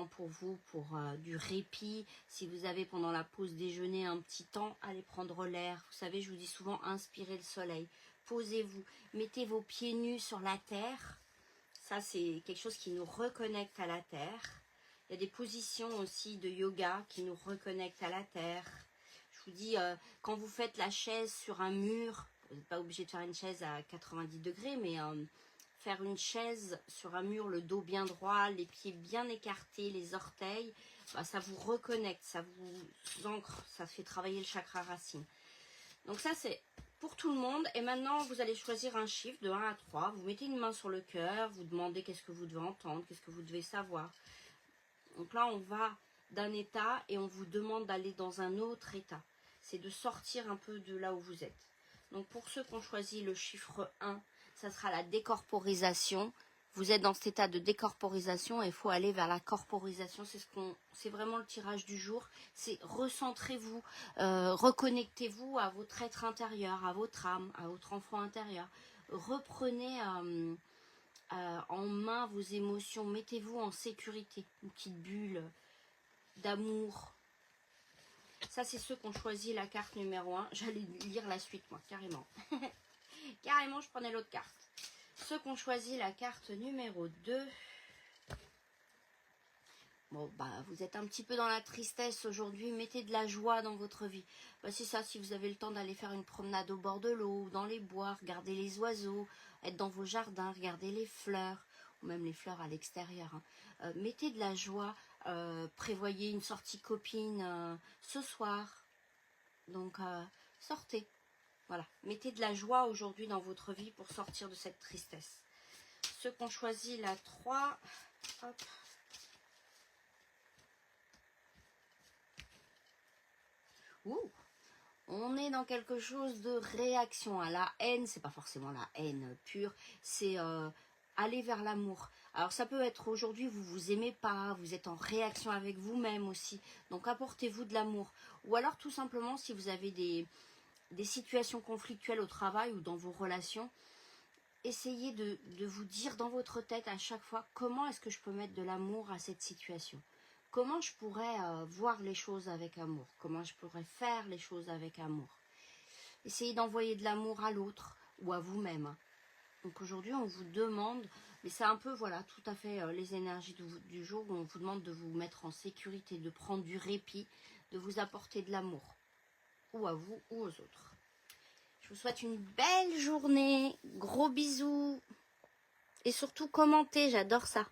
temps pour vous, pour du répit. Si vous avez pendant la pause déjeuner un petit temps, allez prendre l'air. Vous savez, je vous dis souvent, inspirez le soleil. Posez-vous, mettez vos pieds nus sur la terre. Ça, c'est quelque chose qui nous reconnecte à la terre. Il y a des positions aussi de yoga qui nous reconnectent à la terre. Je vous dis, quand vous faites la chaise sur un mur, vous n'êtes pas obligé de faire une chaise à 90 degrés, mais faire une chaise sur un mur, le dos bien droit, les pieds bien écartés, les orteils, bah, ça vous reconnecte, ça vous ancre, ça fait travailler le chakra racine. Donc ça, c'est pour tout le monde. Et maintenant, vous allez choisir un chiffre de 1 à 3. Vous mettez une main sur le cœur, vous demandez qu'est-ce que vous devez entendre, qu'est-ce que vous devez savoir. Donc là, on va d'un état et on vous demande d'aller dans un autre état. C'est de sortir un peu de là où vous êtes. Donc pour ceux qui ont choisi le chiffre 1, ça sera la décorporisation. Vous êtes dans cet état de décorporisation et il faut aller vers la corporisation. C'est vraiment le tirage du jour. C'est recentrez-vous, reconnectez-vous à votre être intérieur, à votre âme, à votre enfant intérieur. Reprenez en main vos émotions. Mettez-vous en sécurité. Une petite bulle d'amour. Ça, c'est ceux qui ont choisi la carte numéro 1. J'allais lire la suite, moi, carrément. Carrément, je prenais l'autre carte. Ceux qui ont choisi la carte numéro 2. Bon, bah, vous êtes un petit peu dans la tristesse aujourd'hui. Mettez de la joie dans votre vie. Bah, c'est ça, si vous avez le temps d'aller faire une promenade au bord de l'eau, ou dans les bois, regarder les oiseaux, être dans vos jardins, regarder les fleurs, ou même les fleurs à l'extérieur. Hein. Mettez de la joie. Prévoyez une sortie copine ce soir. Donc, sortez. Voilà. Mettez de la joie aujourd'hui dans votre vie pour sortir de cette tristesse. Ceux qui ont choisi la 3, hop. Ouh, on est dans quelque chose de réaction à la haine. C'est pas forcément la haine pure, c'est aller vers l'amour. Alors ça peut être aujourd'hui, vous vous aimez pas, vous êtes en réaction avec vous-même aussi. Donc apportez-vous de l'amour. Ou alors tout simplement si vous avez des situations conflictuelles au travail ou dans vos relations, essayez de vous dire dans votre tête à chaque fois comment est-ce que je peux mettre de l'amour à cette situation. Comment je pourrais voir les choses avec amour. Comment je pourrais faire les choses avec amour. Essayez d'envoyer de l'amour à l'autre ou à vous-même. Donc aujourd'hui on vous demande, mais c'est un peu voilà tout à fait les énergies du jour où on vous demande de vous mettre en sécurité, de prendre du répit, de vous apporter de l'amour. Ou à vous ou aux autres. Je vous souhaite une belle journée, gros bisous et surtout commentez, j'adore ça.